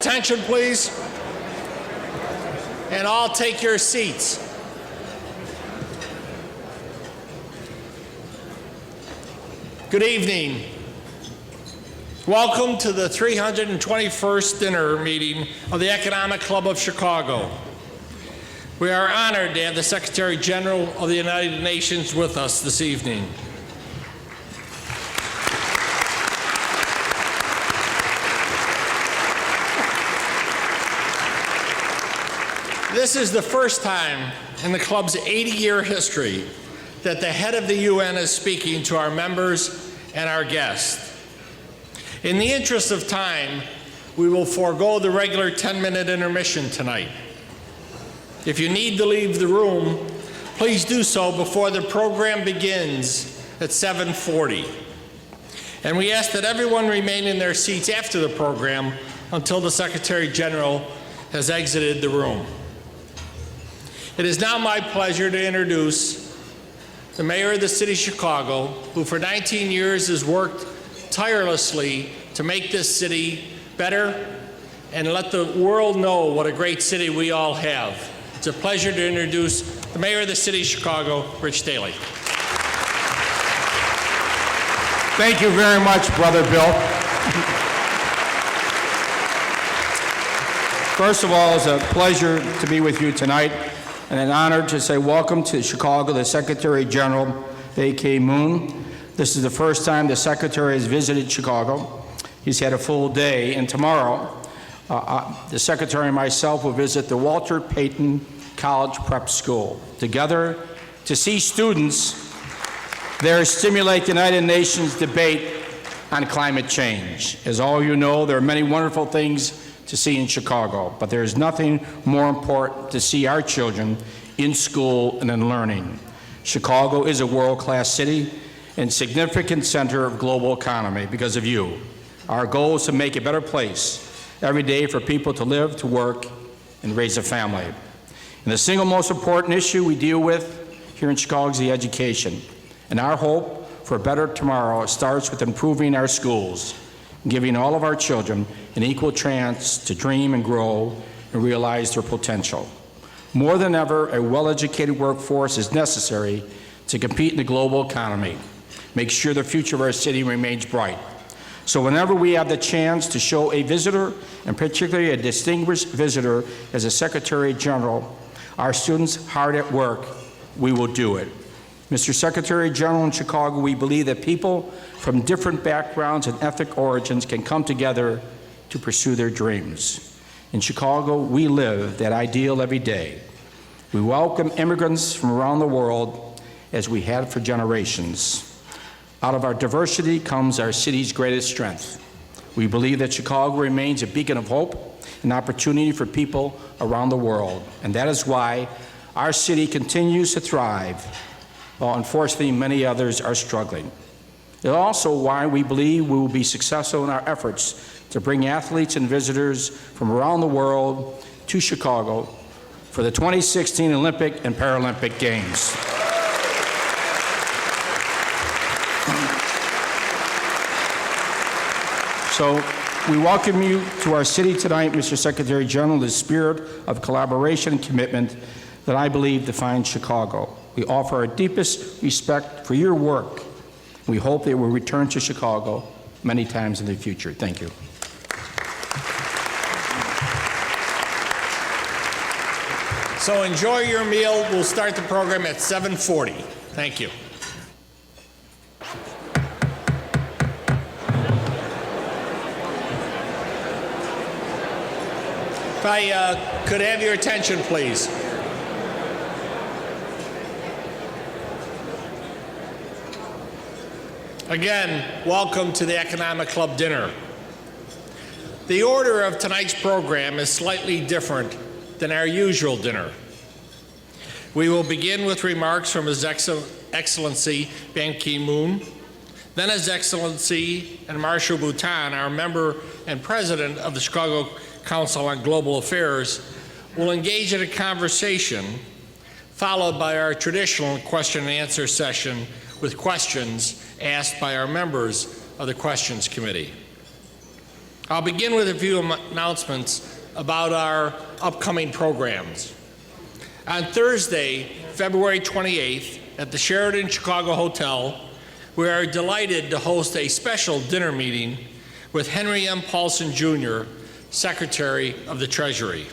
attention, please? And all take your seats. Good evening. Welcome to the 321st dinner meeting of the Economic Club of Chicago. We are honored to have the Secretary General of the United Nations with us this evening. This is the first time in the club's 80-year history that the head of the UN is speaking to our members and our guests. In the interest of time, we will forego the regular 10-minute intermission tonight. If you need to leave the room, please do so before the program begins at 7:40. And we ask that everyone remain in their seats after the program until the Secretary General has exited the room. It is now my pleasure to introduce the Mayor of the City of Chicago, who for 19 years has worked tirelessly to make this city better and let the world know what a great city we all have. It's a pleasure to introduce the Mayor of the City of Chicago, Rich Daley. Thank you very much, Brother Bill. First of all, it's a pleasure to be with you tonight, and an honor to say welcome to Chicago, the Secretary General, Ban Ki-moon. This is the first time the Secretary has visited Chicago. He's had a full day, and tomorrow, the Secretary and myself will visit the Walter Payton College Prep School, together to see students there stimulate the United Nations debate on climate change. As all you know, there are many wonderful things to see in Chicago, but there is nothing more important to see our children in school and in learning. Chicago is a world-class city and significant center of global economy because of you. Our goal is to make a better place every day for people to live, to work, and raise a family. And the single most important issue we deal with here in Chicago is the education. And our hope for a better tomorrow starts with improving our schools, giving all of our children an equal chance to dream and grow and realize their potential. More than ever, a well-educated workforce is necessary to compete in the global economy, make sure the future of our city remains bright. So whenever we have the chance to show a visitor, and particularly a distinguished visitor as a Secretary General, our students hard at work, we will do it. Mr. Secretary General, in Chicago, we believe that people from different backgrounds and ethnic origins can come together to pursue their dreams. In Chicago, we live that ideal every day. We welcome immigrants from around the world as we have for generations. Out of our diversity comes our city's greatest strength. We believe that Chicago remains a beacon of hope and opportunity for people around the world, and that is why our city continues to thrive, while unfortunately many others are struggling. It's also why we believe we will be successful in our efforts to bring athletes and visitors from around the world to Chicago for the 2016 Olympic and Paralympic Games. So we welcome you to our city tonight, Mr. Secretary General, the spirit of collaboration and commitment that I believe defines Chicago. We offer our deepest respect for your work. We hope that we'll return to Chicago many times in the future. Thank you. So enjoy your meal. We'll start the program at 7:40. Thank you. If I could have your attention, please. Again, welcome to the Economic Club dinner. The order of tonight's program is slightly different than our usual dinner. We will begin with remarks from His Excellency Ban Ki-moon. Then His Excellency and Marshal Bhutan, our member and president of the Chicago Council on Global Affairs, will engage in a conversation followed by our traditional question and answer session with questions asked by our members of the Questions Committee. I'll begin with a few announcements about our upcoming programs. On Thursday, February 28th, at the Sheraton Chicago Hotel, we are delighted to host a special dinner meeting with Henry M. Paulson, Jr., Secretary of the Treasury.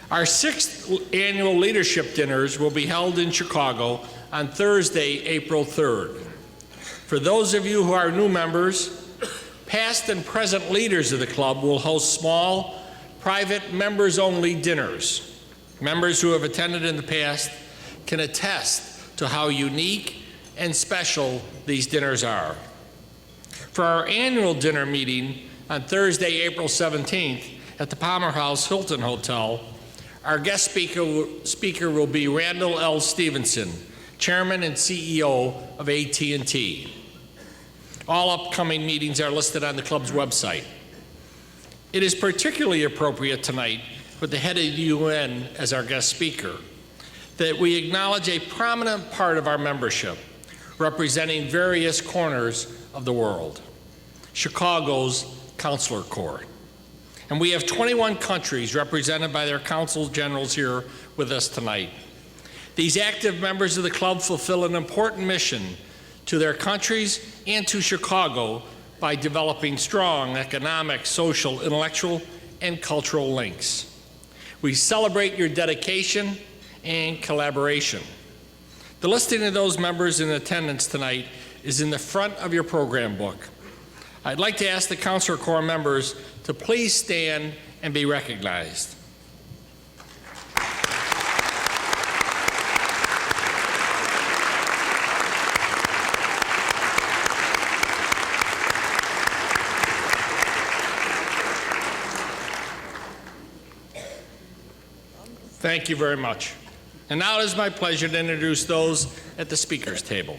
Our 6th annual leadership dinners will be held in Chicago on Thursday, April 3rd. For those of you who are new members, past and present leaders of the club will host small, private, members-only dinners. Members who have attended in the past can attest to how unique and special these dinners are. For our annual dinner meeting on Thursday, April 17th at the Palmer House Hilton Hotel, our guest speaker will be Randall L. Stevenson, Chairman and CEO of AT&T. All upcoming meetings are listed on the club's website. It is particularly appropriate tonight, with the head of the UN as our guest speaker, that we acknowledge a prominent part of our membership, representing various corners of the world, Chicago's Consular Corps. And we have 21 countries represented by their consul generals here with us tonight. These active members of the club fulfill an important mission to their countries and to Chicago by developing strong economic, social, intellectual, and cultural links. We celebrate your dedication and collaboration. The listing of those members in attendance tonight is in the front of your program book. I'd like to ask the Consular Corps members to please stand and be recognized. Thank you very much. And now it is my pleasure to introduce those at the speakers table.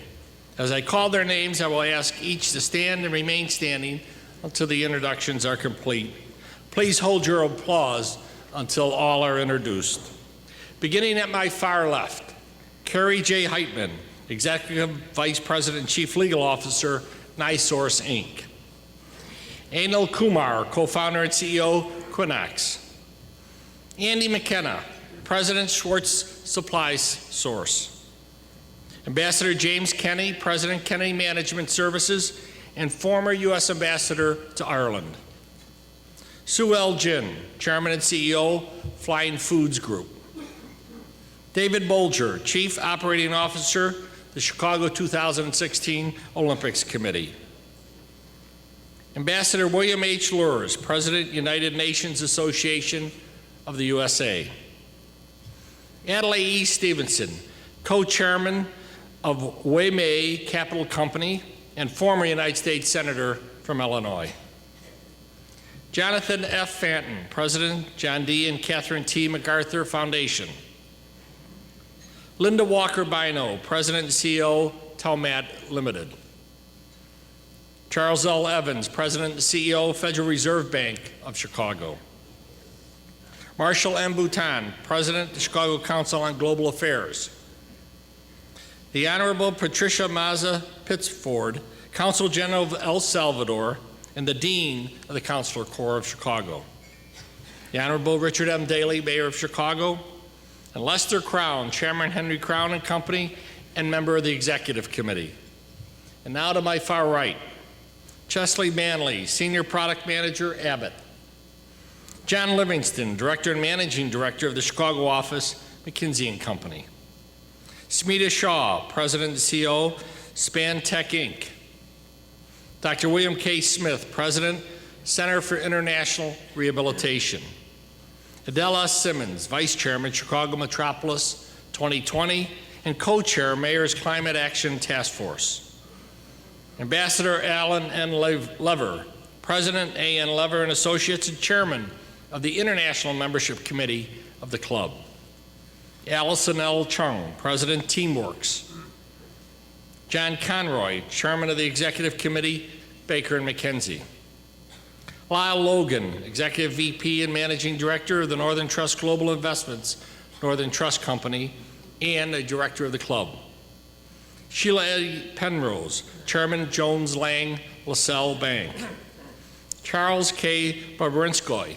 As I call their names, I will ask each to stand and remain standing until the introductions are complete. Please hold your applause until all are introduced. Beginning at my far left, Carrie J. Heitman, Executive Vice President and Chief Legal Officer, NiSource, Inc. Anil Kumar, Co-founder and CEO, Quinnox. Andy McKenna, President, Schwartz Supply Source. Ambassador James Kenny, President, Kenny Management Services, and former U.S. Ambassador to Ireland. Sue L. Jin, Chairman and CEO, Flying Foods Group. David Bolger, Chief Operating Officer, the Chicago 2016 Olympics Committee. Ambassador William H. Lures, President, United Nations Association of the USA. Adlai E. Stevenson, Co-Chairman of Waymay Capital Company and former United States Senator from Illinois. Jonathan F. Fanton, President, John D. and Catherine T. MacArthur Foundation. Linda Walker Bino, President and CEO, Telmat Limited. Charles L. Evans, President and CEO, Federal Reserve Bank of Chicago. Marshall M. Bhutan, President, the Chicago Council on Global Affairs. The Honorable Patricia Maza Pittsford, Consul General of El Salvador, and the Dean of the Consular Corps of Chicago. The Honorable Richard M. Daley, Mayor of Chicago, and Lester Crown, Chairman Henry Crown and Company, and member of the Executive Committee. And now to my far right, Chesley Manley, Senior Product Manager, Abbott. John Livingston, Director and Managing Director of the Chicago office, McKinsey & Company. Smita Shaw, President and CEO, Span Tech Inc. Dr. William K. Smith, President, Center for International Rehabilitation. Adele S. Simmons, Vice Chairman, Chicago Metropolis 2020, and Co-Chair, Mayor's Climate Action Task Force. Ambassador Alan N. Lever, President, A.N. Lever and Associates, and Chairman of the International Membership Committee of the club. Allison L. Chung, President, Teamworks. John Conroy, Chairman of the Executive Committee, Baker & McKenzie. Lyle Logan, Executive VP and Managing Director of the Northern Trust Global Investments, Northern Trust Company, and a Director of the club. Sheila A. Penrose, Chairman, Jones Lang LaSalle Bank. Charles K. Babrinskoy,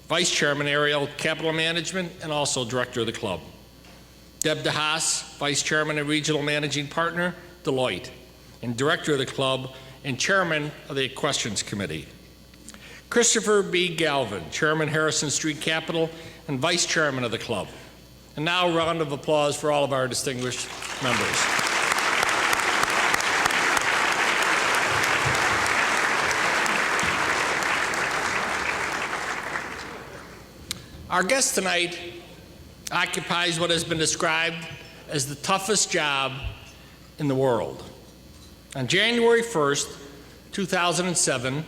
Vice Chairman, Aerial Capital Management, and also Director of the club. Deb DeHaas, Vice Chairman and Regional Managing Partner, Deloitte, and Director of the club and Chairman of the Equestrians Committee. Christopher B. Galvin, Chairman, Harrison Street Capital, and Vice Chairman of the club. And now a round of applause for all of our distinguished members. Our guest tonight occupies what has been described as the toughest job in the world. On January 1st, 2007,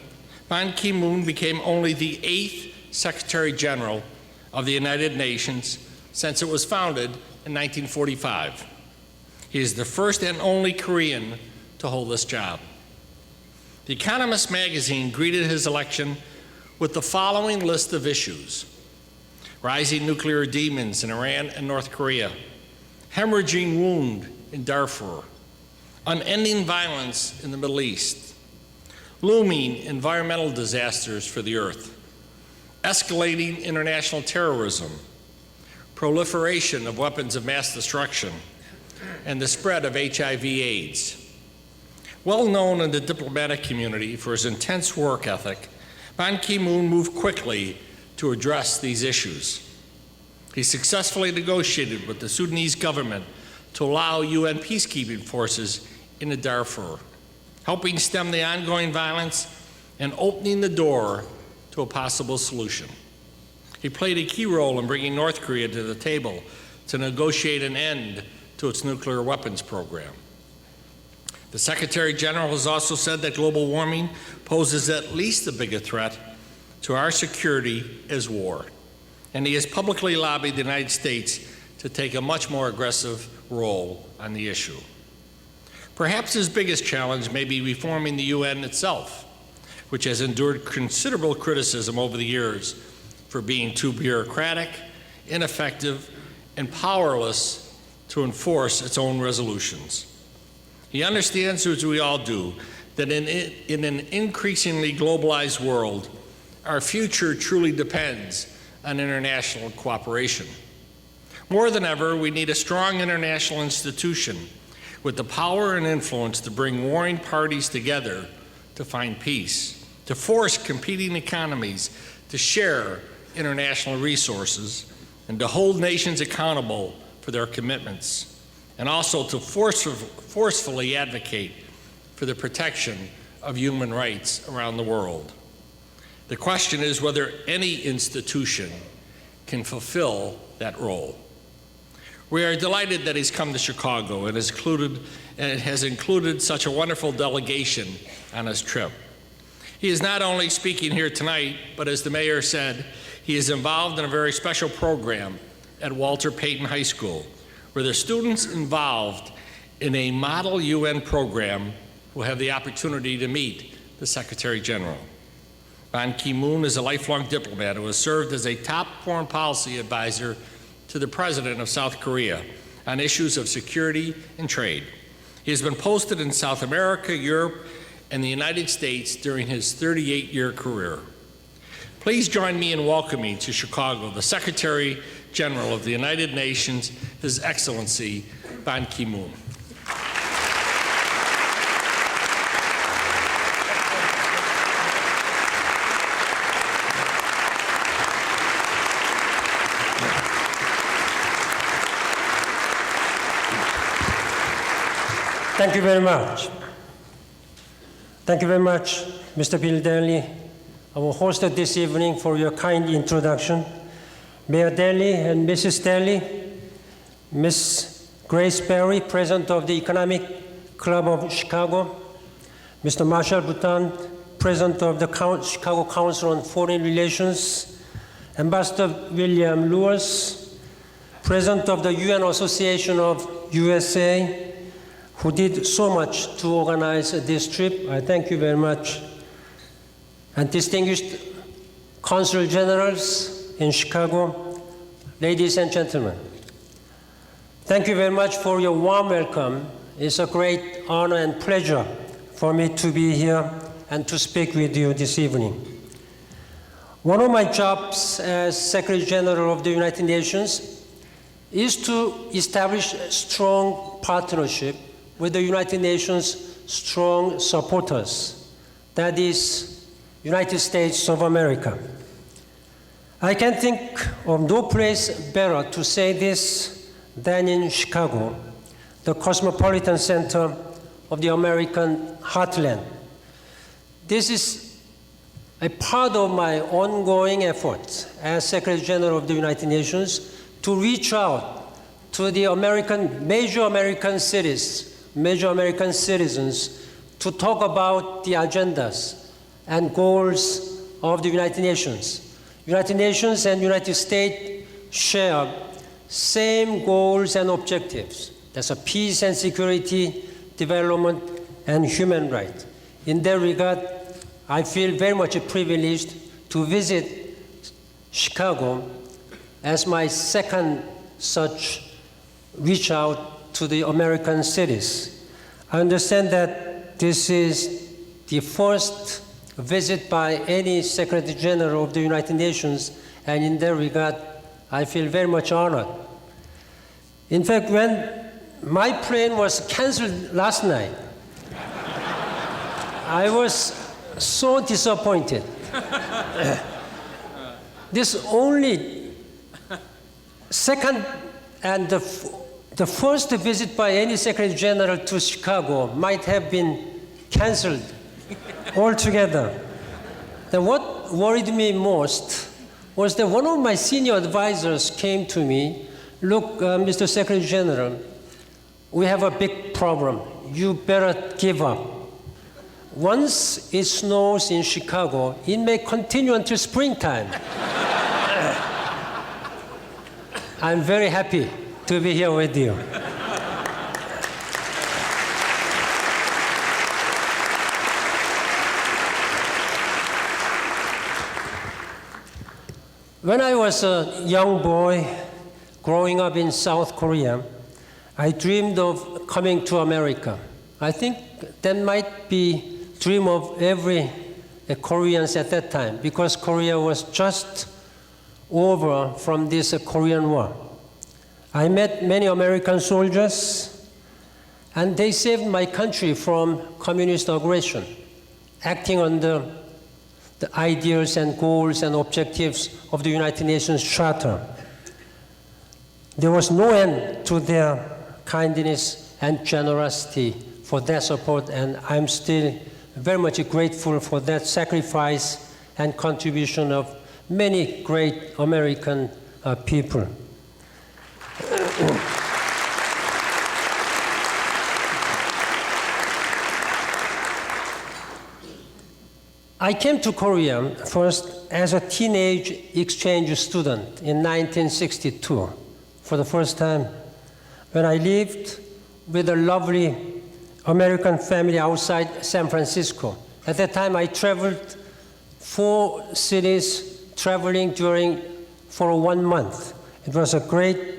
Ban Ki-moon became only the 8th Secretary General of the United Nations since it was founded in 1945. He is the first and only Korean to hold this job. The Economist magazine greeted his election with the following list of issues: rising nuclear demons in Iran and North Korea, hemorrhaging wound in Darfur, unending violence in the Middle East, looming environmental disasters for the earth, escalating international terrorism, proliferation of weapons of mass destruction, and the spread of HIV/AIDS. Well known in the diplomatic community for his intense work ethic, Ban Ki-moon moved quickly to address these issues. He successfully negotiated with the Sudanese government to allow UN peacekeeping forces into Darfur, helping stem the ongoing violence and opening the door to a possible solution. He played a key role in bringing North Korea to the table to negotiate an end to its nuclear weapons program. The Secretary General has also said that global warming poses at least as big a threat to our security as war, and he has publicly lobbied the United States to take a much more aggressive role on the issue. Perhaps his biggest challenge may be reforming the UN itself, which has endured considerable criticism over the years for being too bureaucratic, ineffective, and powerless to enforce its own resolutions. He understands, as we all do, that in an increasingly globalized world, our future truly depends on international cooperation. More than ever, we need a strong international institution with the power and influence to bring warring parties together to find peace, to force competing economies to share international resources, and to hold nations accountable for their commitments, and also to forcefully advocate for the protection of human rights around the world. The question is whether any institution can fulfill that role. We are delighted that he's come to Chicago and has included such a wonderful delegation on his trip. He is not only speaking here tonight, but as the mayor said, he is involved in a very special program at Walter Payton High School, where the students involved in a model UN program will have the opportunity to meet the Secretary General. Ban Ki-moon is a lifelong diplomat who has served as a top foreign policy advisor to the President of South Korea on issues of security and trade. He has been posted in South America, Europe, and the United States during his 38-year career. Please join me in welcoming to Chicago the Secretary General of the United Nations, His Excellency Ban Ki-moon. Thank you very much. Thank you very much, Mr. Bill Daly, our host this evening, for your kind introduction. Mayor Daly and Mrs. Daly, Ms. Grace Berry, President of the Economic Club of Chicago, Mr. Marshall Bhutan, President of the Chicago Council on Foreign Relations, Ambassador William Lewis, President of the UN Association of USA, who did so much to organize this trip. I thank you very much. And distinguished Consul Generals in Chicago, ladies and gentlemen. Thank you very much for your warm welcome. It's a great honor and pleasure for me to be here and to speak with you this evening. One of my jobs as Secretary General of the United Nations is to establish a strong partnership with the United Nations' strong supporters, that is, United States of America. I can think of no place better to say this than in Chicago, the cosmopolitan center of the American heartland. This is a part of my ongoing efforts as Secretary General of the United Nations to reach out to the major American cities, major American citizens, to talk about the agendas and goals of the United Nations. United Nations and United States share same goals and objectives. That's a peace and security, development, and human rights. In that regard, I feel very much privileged to visit Chicago as my second such reach out to the American cities. I understand that this is the first visit by any Secretary General of the United Nations, and in that regard, I feel very much honored. In fact, when my plane was canceled last night, I was so disappointed. This only second and the first visit by any Secretary General to Chicago might have been canceled altogether. Then what worried me most was that one of my senior advisors came to me, look, Mr. Secretary General, we have a big problem. You better give up. Once it snows in Chicago, it may continue until springtime. I'm very happy to be here with you. When I was a young boy growing up in South Korea, I dreamed of coming to America. I think that might be dream of every Koreans at that time, because Korea was just over from this Korean War. I met many American soldiers, and they saved my country from communist aggression, acting under the ideals and goals and objectives of the United Nations Charter. There was no end to their kindness and generosity for their support, and I'm still very much grateful for that sacrifice and contribution of many great American people. I came to Korea first as a teenage exchange student in 1962 for the first time, when I lived with a lovely American family outside San Francisco. At that time, I traveled 4 cities, traveling for 1 month. It was a great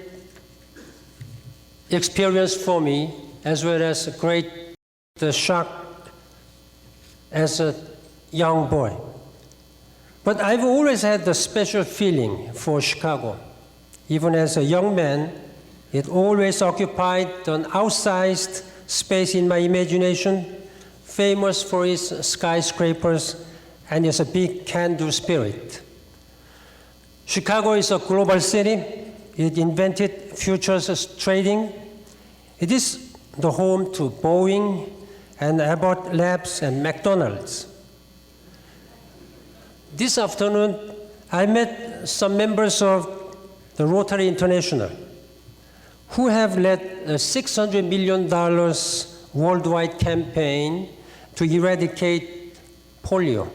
experience for me, as well as a great shock as a young boy. But I've always had the special feeling for Chicago. Even as a young man, it always occupied an outsized space in my imagination, famous for its skyscrapers and its big can-do spirit. Chicago is a global city. It invented futures trading. It is the home to Boeing and Abbott Labs and McDonald's. This afternoon, I met some members of the Rotary International who have led a $600 million worldwide campaign to eradicate polio.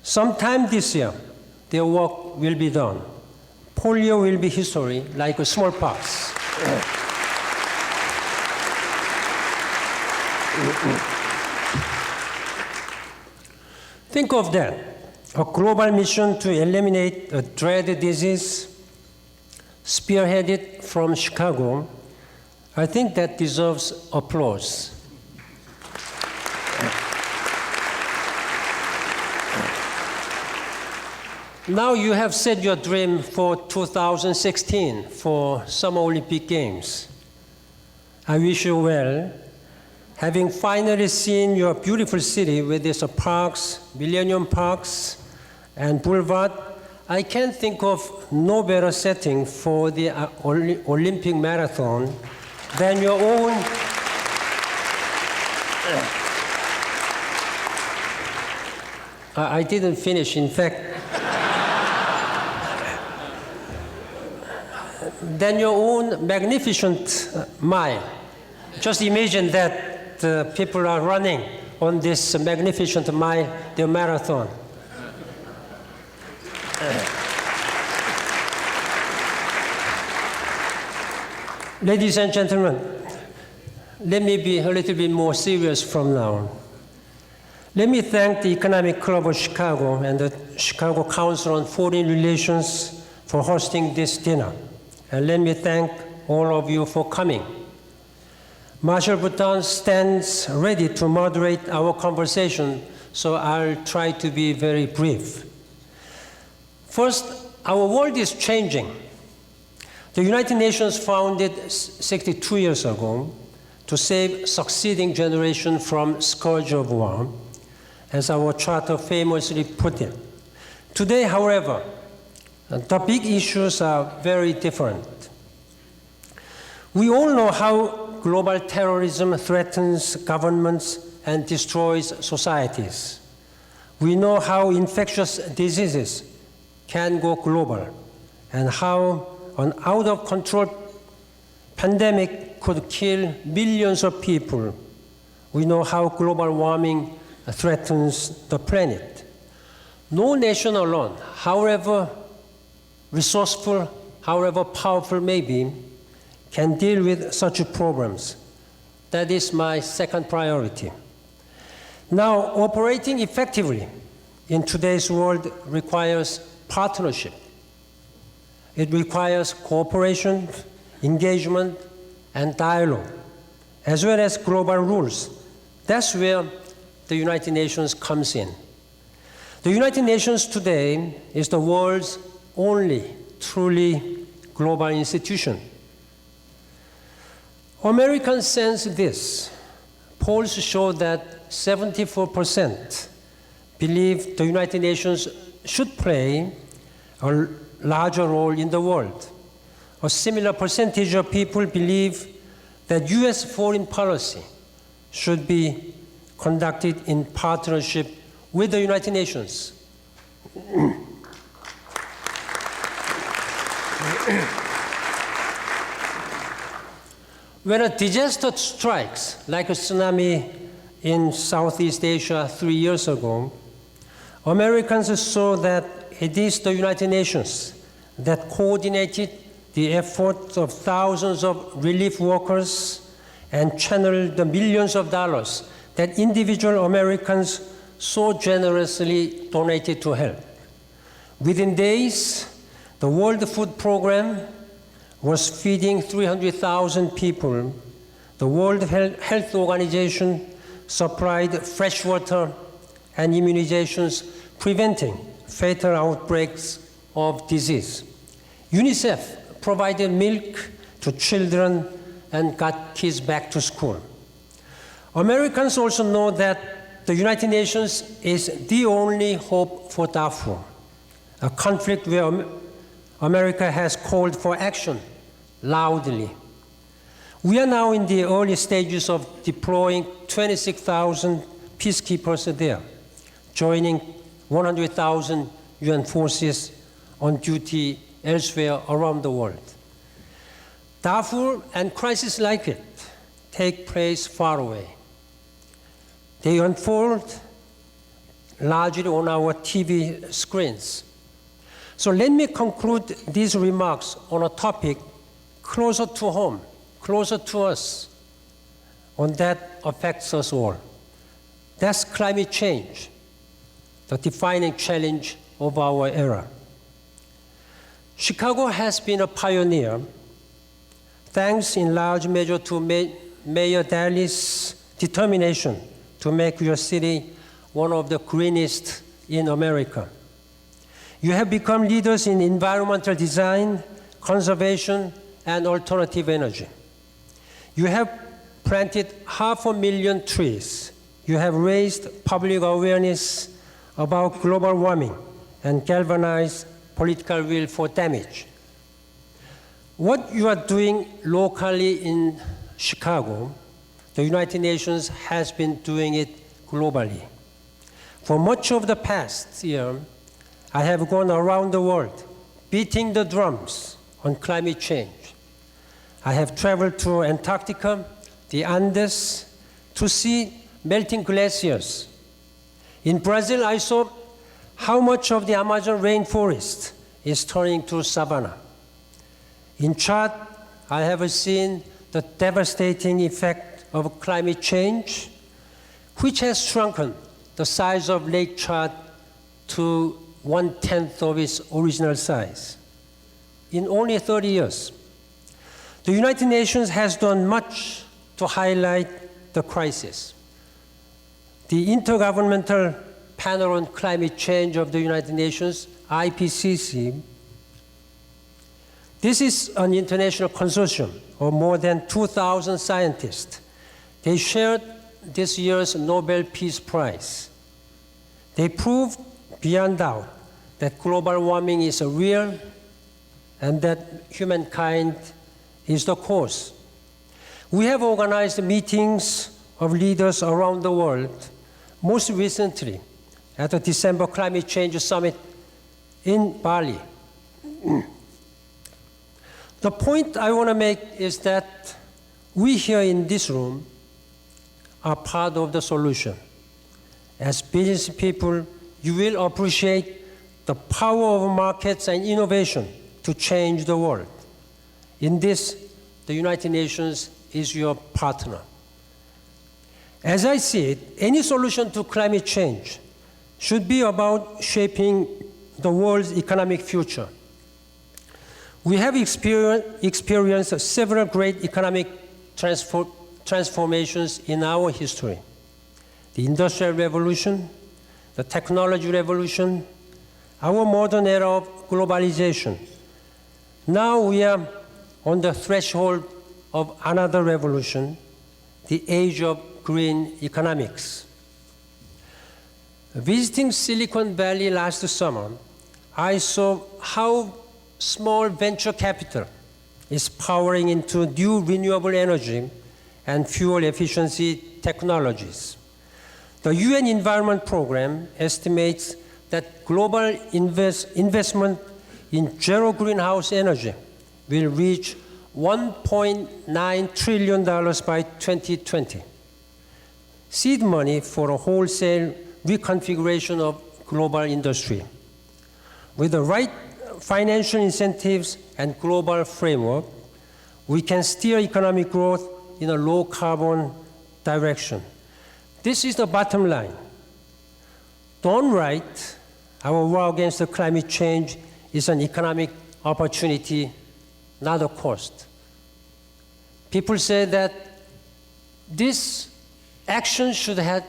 Sometime this year, their work will be done. Polio will be history, like a smallpox. Think of that, a global mission to eliminate a dreaded disease, spearheaded from Chicago. I think that deserves applause. Now you have set your dream for 2016 for Summer Olympic Games. I wish you well. Having finally seen your beautiful city with its parks, Millennium Parks, and Boulevard, I can think of no better setting for the Olympic marathon than your own. I didn't finish, in fact. Than your own magnificent mile. Just imagine that people are running on this magnificent mile, the marathon. Ladies and gentlemen, let me be a little bit more serious from now on. Let me thank the Economic Club of Chicago and the Chicago Council on Foreign Relations for hosting this dinner. And let me thank all of you for coming. Marshal Bhutan stands ready to moderate our conversation, so I'll try to be very brief. First, our world is changing. The United Nations founded 62 years ago to save succeeding generations from scourge of war, as our charter famously put it. Today, however, the big issues are very different. We all know how global terrorism threatens governments and destroys societies. We know how infectious diseases can go global and how an out-of-control pandemic could kill millions of people. We know how global warming threatens the planet. No nation alone, however resourceful, however powerful may be, can deal with such problems. That is my second priority. Now, operating effectively in today's world requires partnership. It requires cooperation, engagement, and dialogue, as well as global rules. That's where the United Nations comes in. The United Nations today is the world's only truly global institution. Americans sense this. Polls show that 74% believe the United Nations should play a larger role in the world. A similar percentage of people believe that US foreign policy should be conducted in partnership with the United Nations. When a disaster strikes, like a tsunami in Southeast Asia 3 years ago, Americans saw that it is the United Nations that coordinated the efforts of thousands of relief workers and channeled the millions of dollars that individual Americans so generously donated to help. Within days, the World Food Program was feeding 300,000 people. The World Health Organization supplied fresh water and immunizations, preventing fatal outbreaks of disease. UNICEF provided milk to children and got kids back to school. Americans also know that the United Nations is the only hope for Darfur, a conflict where America has called for action loudly. We are now in the early stages of deploying 26,000 peacekeepers there, joining 100,000 UN forces on duty elsewhere around the world. Darfur and crises like it take place far away. They unfold largely on our TV screens. So let me conclude these remarks on a topic closer to home, closer to us, one that affects us all. That's climate change, the defining challenge of our era. Chicago has been a pioneer, thanks in large measure to Mayor Daley's determination to make your city one of the greenest in America. You have become leaders in environmental design, conservation, and alternative energy. You have planted 500,000 trees. You have raised public awareness about global warming and galvanized political will for damage. What you are doing locally in Chicago, the United Nations has been doing it globally. For much of the past year, I have gone around the world beating the drums on climate change. I have traveled to Antarctica, the Andes, to see melting glaciers. In Brazil, I saw how much of the Amazon rainforest is turning to savanna. In Chad, I have seen the devastating effect of climate change, which has shrunken the size of Lake Chad to 1/10 of its original size in only 30 years. The United Nations has done much to highlight the crisis. The Intergovernmental Panel on Climate Change of the United Nations, IPCC, this is an international consortium of more than 2,000 scientists. They shared this year's Nobel Peace Prize. They proved beyond doubt that global warming is real and that humankind is the cause. We have organized meetings of leaders around the world, most recently at the December Climate Change Summit in Bali. The point I want to make is that we here in this room are part of the solution. As business people, you will appreciate the power of markets and innovation to change the world. In this, the United Nations is your partner. As I see it, any solution to climate change should be about shaping the world's economic future. We have experienced several great economic transformations in our history. The Industrial Revolution, the Technology Revolution, our modern era of globalization. Now we are on the threshold of another revolution, the age of green economics. Visiting Silicon Valley last summer, I saw how small venture capital is powering into new renewable energy and fuel efficiency technologies. The UN Environment Program estimates that global investment in zero greenhouse energy will reach $1.9 trillion by 2020. Seed money for a wholesale reconfiguration of global industry. With the right financial incentives and global framework, we can steer economic growth in a low carbon direction. This is the bottom line. Done right, our war against the climate change is an economic opportunity, not a cost. People say that this action should have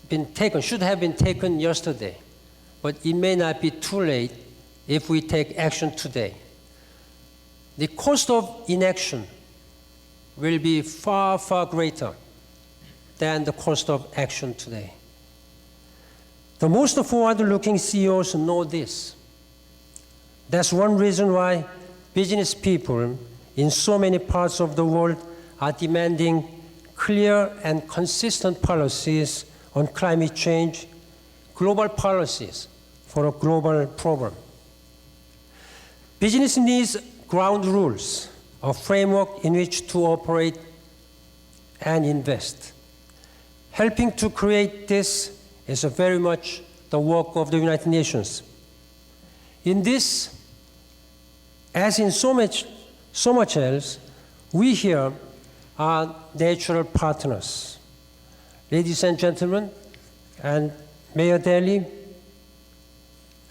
been taken yesterday, but it may not be too late if we take action today. The cost of inaction will be far, far greater than the cost of action today. The most forward-looking CEOs know this. That's one reason why business people in so many parts of the world are demanding clear and consistent policies on climate change, global policies for a global problem. Business needs ground rules, a framework in which to operate and invest. Helping to create this is very much the work of the United Nations. In this, as in so much else, we here are natural partners. Ladies and gentlemen, and Mayor Daley,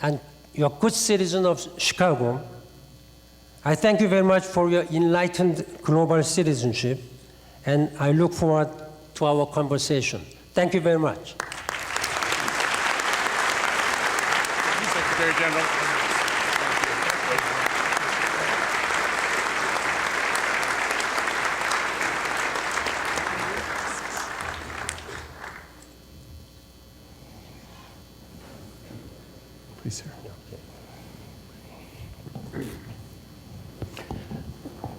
and you're good citizen of Chicago, I thank you very much for your enlightened global citizenship, and I look forward to our conversation. Thank you very much. Secretary General.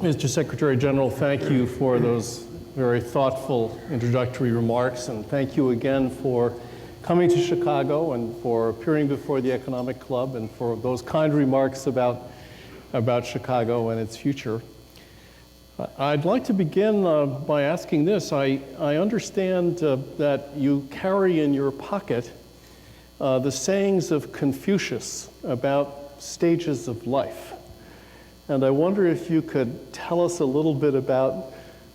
Mr. Secretary General, thank you for those very thoughtful introductory remarks, and thank you again for coming to Chicago and for appearing before the Economic Club and for those kind remarks about Chicago and its future. I'd like to begin by asking this. I understand that you carry in your pocket the sayings of Confucius about stages of life. And I wonder if you could tell us a little bit about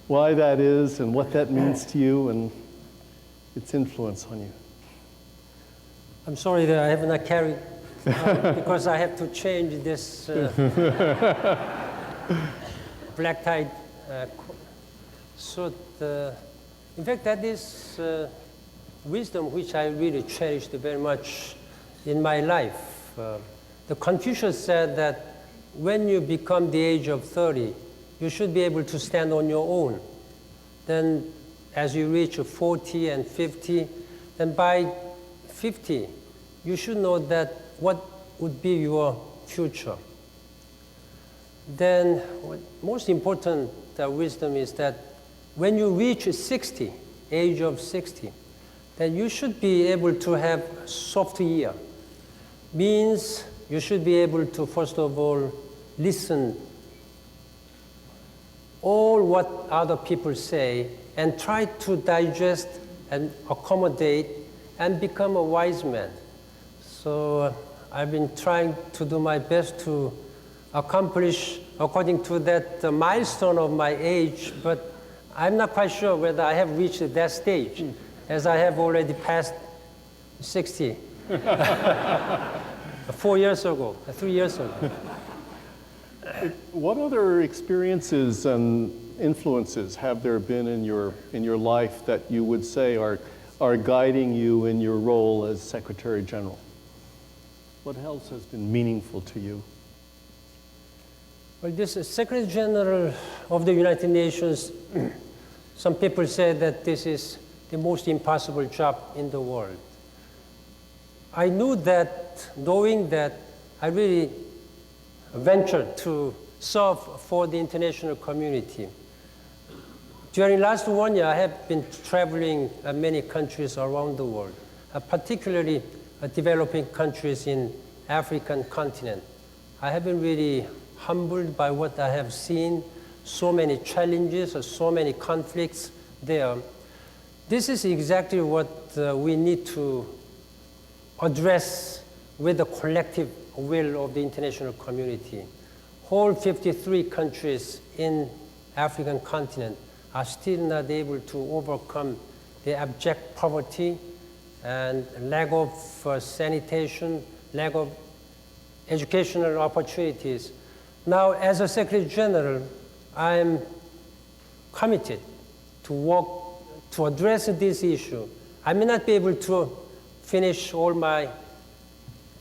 why that is and what that means to you and its influence on you. I'm sorry that I have not carried because I have to change this black tie suit. In fact, that is wisdom which I really cherished very much in my life. The Confucius said that when you become the age of 30, you should be able to stand on your own. Then as you reach 40 and 50, then by 50, you should know that what would be your future. Then what most important wisdom is that when you reach 60, age of 60, then you should be able to have soft ear. Means you should be able to, first of all, listen all what other people say and try to digest and accommodate and become a wise man. So I've been trying to do my best to accomplish according to that milestone of my age, but I'm not quite sure whether I have reached that stage, as I have already passed 60 4 years ago, 3 years ago. What other experiences and influences have there been in your life that you would say are guiding you in your role as Secretary General? What else has been meaningful to you? Well, this Secretary General of the United Nations, some people say that this is the most impossible job in the world. I knew that, knowing that, I really ventured to serve for the international community. During last 1 year, I have been traveling many countries around the world, particularly developing countries in African continent. I have been really humbled by what I have seen, so many challenges, so many conflicts there. This is exactly what we need to address with the collective will of the international community. Whole 53 countries in African continent are still not able to overcome the abject poverty and lack of sanitation, lack of educational opportunities. Now, as a Secretary General, I am committed to work to address this issue. I may not be able to finish all my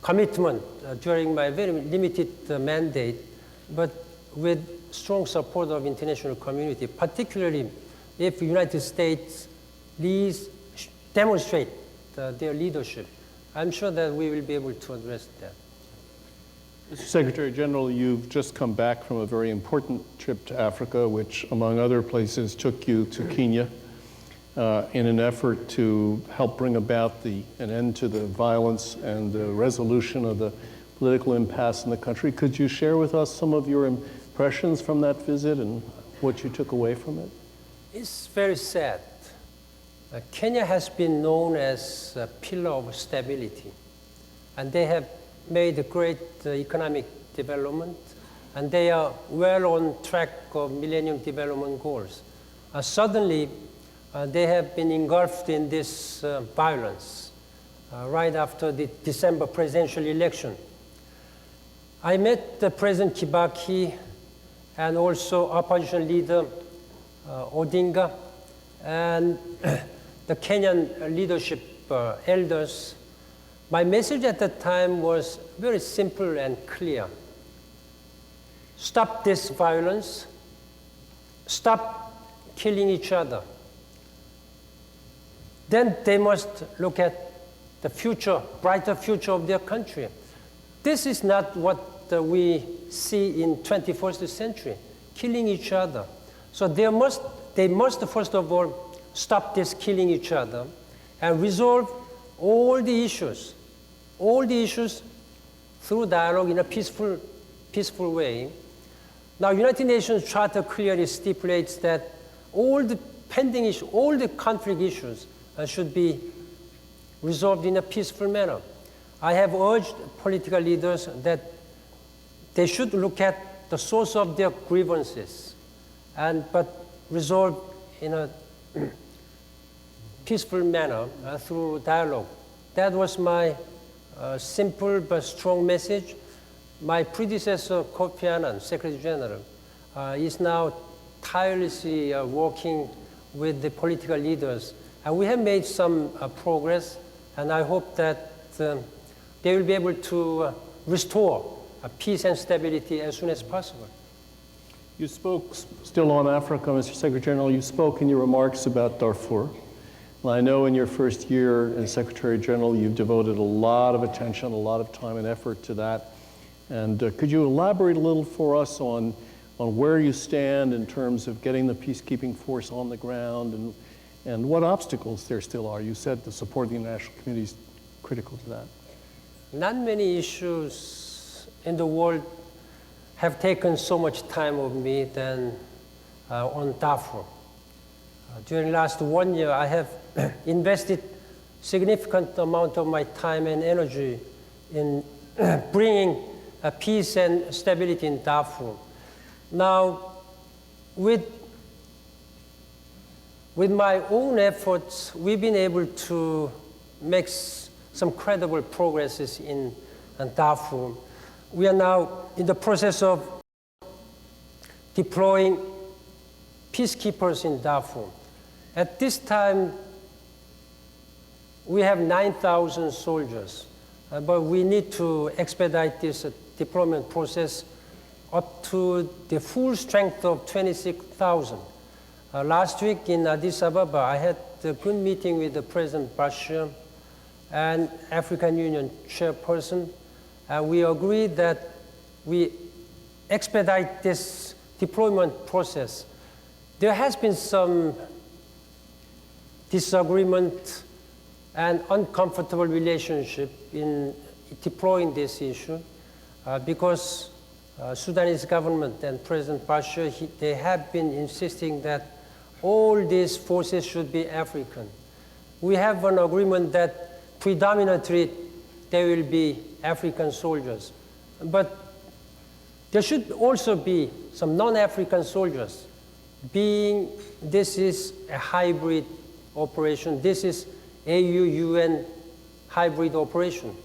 commitment during my very limited mandate, but with strong support of international community, particularly if the United States demonstrate their leadership. I'm sure that we will be able to address that. Mr. Secretary General, you've just come back from a very important trip to Africa, which, among other places, took you to Kenya in an effort to help bring about an end to the violence and the resolution of the political impasse in the country. Could you share with us some of your impressions from that visit and what you took away from it? It's very sad. Kenya has been known as a pillar of stability, and they have made a great economic development, and they are well on track of Millennium Development Goals. Suddenly, they have been engulfed in this violence right after the December presidential election. I met President Kibaki and also opposition leader Odinga and the Kenyan leadership elders. My message at that time was very simple and clear. Stop this violence. Stop killing each other. Then they must look at the future, brighter future of their country. This is not what we see in 21st century, killing each other. So they must first of all stop this killing each other and resolve all the issues through dialogue in a peaceful way. Now, United Nations Charter clearly stipulates that all the pending issues, all the conflict issues should be resolved in a peaceful manner. I have urged political leaders that they should look at the source of their grievances, but resolve in a peaceful manner through dialogue. That was my simple but strong message. My predecessor, Kofi Annan, Secretary General, is now tirelessly working with the political leaders. And we have made some progress, and I hope that they will be able to restore peace and stability as soon as possible. You spoke, still on Africa, Mr. Secretary General, you spoke in your remarks about Darfur. Well, I know in your first year as Secretary General, you've devoted a lot of attention, a lot of time and effort to that. And could you elaborate a little for us on where you stand in terms of getting the peacekeeping force on the ground and what obstacles there still are? You said the support of the international community is critical to that. Not many issues in the world have taken so much time of me than on Darfur. During last 1 year, I have invested significant amount of my time and energy in bringing peace and stability in Darfur. Now, with my own efforts, we've been able to make some credible progresses in Darfur. We are now in the process of deploying peacekeepers in Darfur. At this time, we have 9,000 soldiers, but we need to expedite this deployment process up to the full strength of 26,000. Last week in Addis Ababa, I had a good meeting with the President Bashir and African Union chairperson, and we agreed that we expedite this deployment process. There has been some disagreement and uncomfortable relationship in deploying this issue because Sudanese government and President Bashir, they have been insisting that all these forces should be African. We have an agreement that predominantly there will be African soldiers, but there should also be some non-African soldiers, being this is a hybrid operation. This is AU-UN hybrid operation.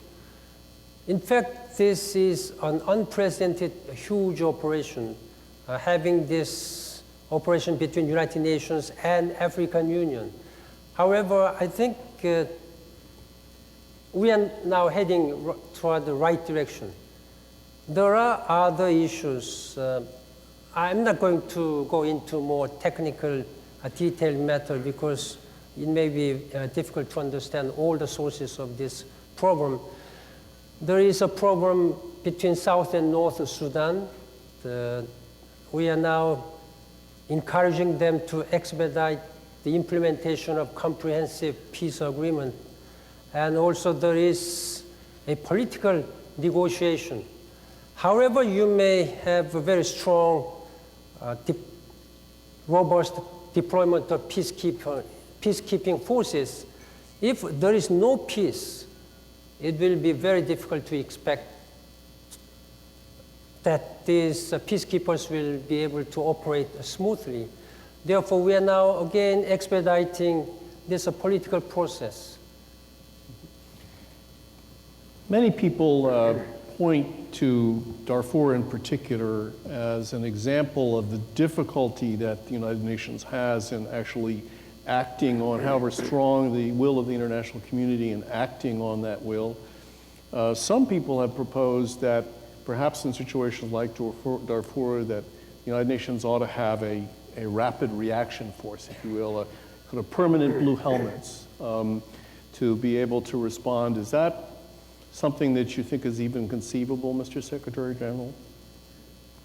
In fact, this is an unprecedented, huge operation, having this operation between United Nations and African Union. However, I think we are now heading toward the right direction. There are other issues. I'm not going to go into more technical, detailed matter because it may be difficult to understand all the sources of this problem. There is a problem between South and North Sudan. We are now encouraging them to expedite the implementation of comprehensive peace agreement. And also there is a political negotiation. However, you may have a very strong, robust deployment of peacekeeping forces. If there is no peace, it will be very difficult to expect that these peacekeepers will be able to operate smoothly. Therefore, we are now again expediting this political process. Many people point to Darfur in particular as an example of the difficulty that the United Nations has in actually acting on, however strong the will of the international community and acting on that will. Some people have proposed that perhaps in situations like Darfur that the United Nations ought to have a rapid reaction force, if you will, a kind of permanent blue helmets to be able to respond. Is that something that you think is even conceivable, Mr. Secretary General?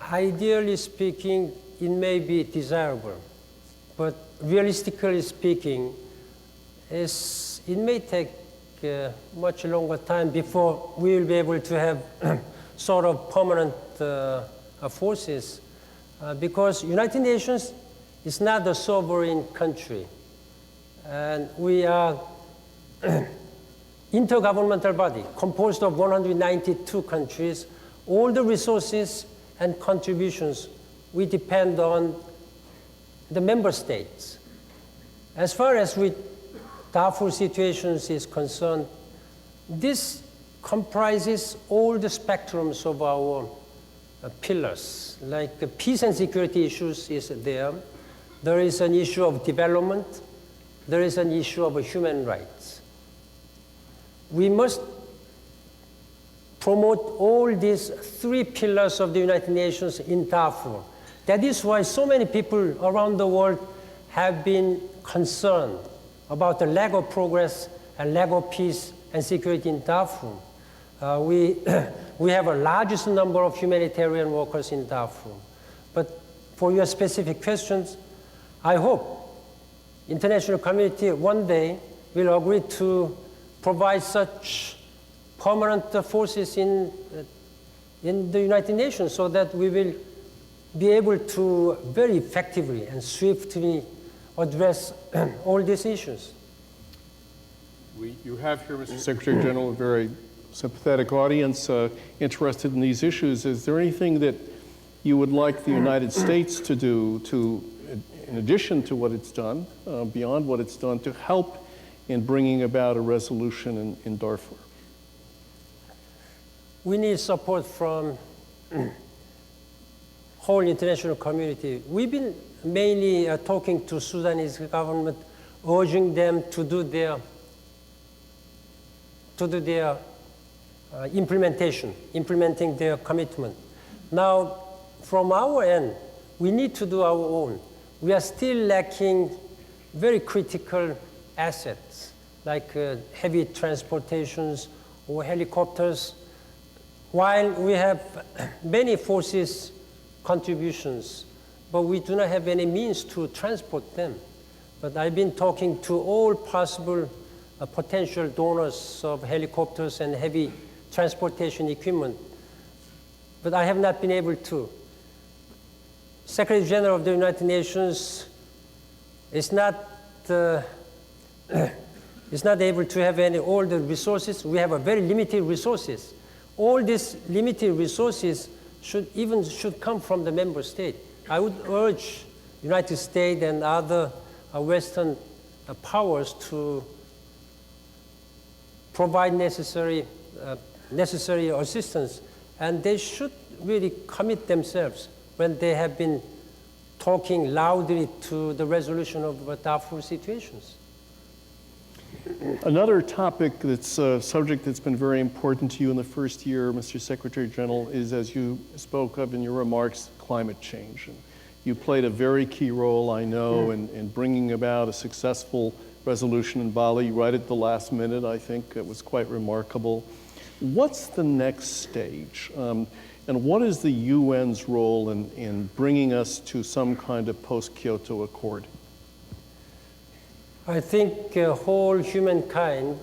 Ideally speaking, it may be desirable, but realistically speaking, it may take much longer time before we will be able to have sort of permanent forces, because United Nations is not a sovereign country, and we are intergovernmental body composed of 192 countries. All the resources and contributions, we depend on the member states. As far as with Darfur situations is concerned, this comprises all the spectrums of our pillars. Like the peace and security issues is there. There is an issue of development. There is an issue of human rights. We must promote all these three pillars of the United Nations in Darfur. That is why so many people around the world have been concerned about the lack of progress and lack of peace and security in Darfur. We have a largest number of humanitarian workers in Darfur. But for your specific questions, I hope international community one day will agree to provide such permanent forces in the United Nations so that we will be able to very effectively and swiftly address all these issues. You have here, Mr. Secretary General, a very sympathetic audience interested in these issues. Is there anything that you would like the United States to do in addition to what it's done, beyond what it's done, to help in bringing about a resolution in Darfur? We need support from whole international community. We've been mainly talking to Sudanese government, urging them to do their implementing their commitment. Now, from our end, we need to do our own. We are still lacking very critical assets, like heavy transportations or helicopters, while we have many forces contributions, but we do not have any means to transport them. But I've been talking to all possible potential donors of helicopters and heavy transportation equipment, but I have not been able to. Secretary General of the United Nations is not able to have all the resources. We have a very limited resources. All these limited resources should come from the member state. I would urge United States and other Western powers to provide necessary assistance, and they should really commit themselves when they have been talking loudly to the resolution of Darfur situations. Another topic that's a subject that's been very important to you in the first year, Mr. Secretary General, is, as you spoke of in your remarks, climate change. And you played a very key role, I know, in bringing about a successful resolution in Bali right at the last minute. I think it was quite remarkable. What's the next stage? And what is the UN's role in bringing us to some kind of post-Kyoto Accord? I think whole humankind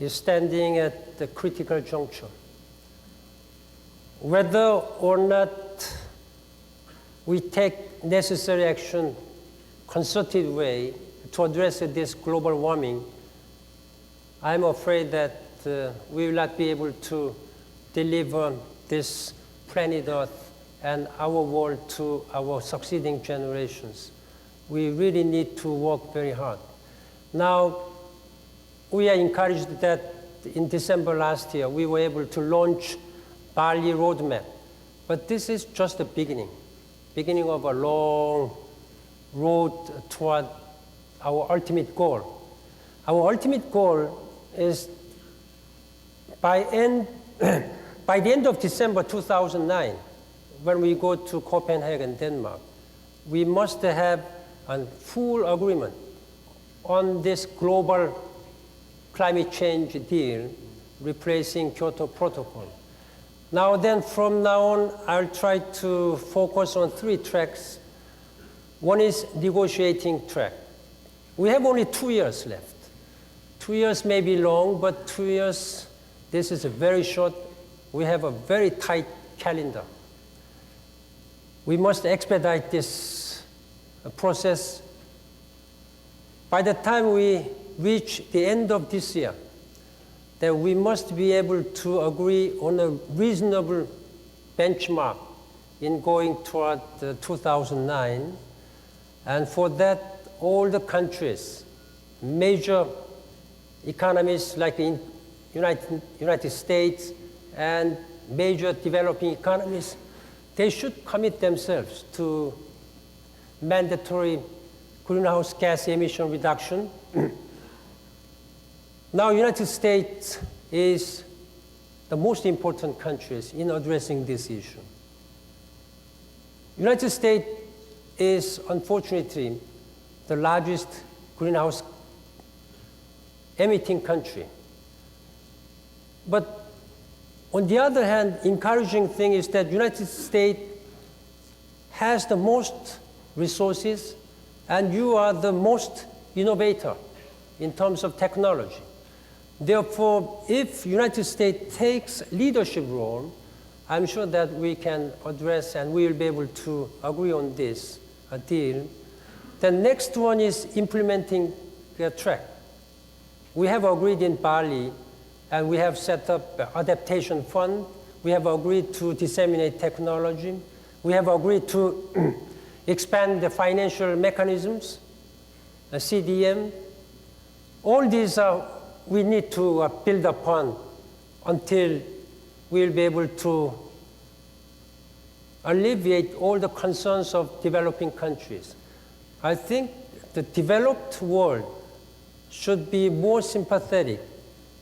is standing at the critical juncture. Whether or not we take necessary action, concerted way to address this global warming, I'm afraid that we will not be able to deliver this planet Earth and our world to our succeeding generations. We really need to work very hard. Now, we are encouraged that in December last year, we were able to launch Bali Roadmap. But this is just the beginning of a long road toward our ultimate goal. Our ultimate goal is by the end of December 2009, when we go to Copenhagen, Denmark, we must have a full agreement on this global climate change deal replacing Kyoto Protocol. Now then, from now on, I'll try to focus on 3 tracks. One is negotiating track. We have only 2 years left. 2 years may be long, but 2 years, this is very short. We have a very tight calendar. We must expedite this process. By the time we reach the end of this year, that we must be able to agree on a reasonable benchmark in going toward 2009. And for that, all the countries, major economies like the United States and major developing economies, they should commit themselves to mandatory greenhouse gas emission reduction. Now, United States is the most important countries in addressing this issue. United States is, unfortunately, the largest greenhouse emitting country. But on the other hand, encouraging thing is that United States has the most resources, and you are the most innovator in terms of technology. Therefore, if United States takes leadership role, I'm sure that we can address and we will be able to agree on this deal. The next one is implementing the track. We have agreed in Bali, and we have set up an adaptation fund. We have agreed to disseminate technology. We have agreed to expand the financial mechanisms, CDM. All these we need to build upon until we'll be able to alleviate all the concerns of developing countries. I think the developed world should be more sympathetic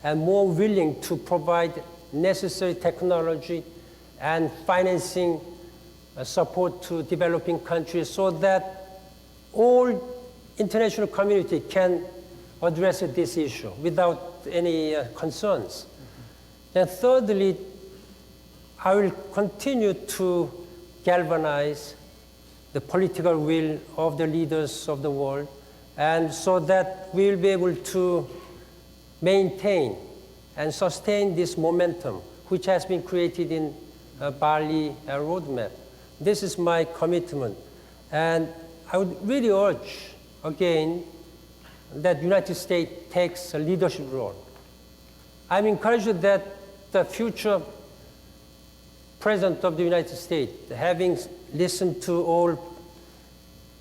and more willing to provide necessary technology and financing support to developing countries so that all international community can address this issue without any concerns. And thirdly, I will continue to galvanize the political will of the leaders of the world, and so that we will be able to maintain and sustain this momentum which has been created in Bali roadmap. This is my commitment. And I would really urge, again, that the United States takes a leadership role. I'm encouraged that the future President of the United States, having listened to all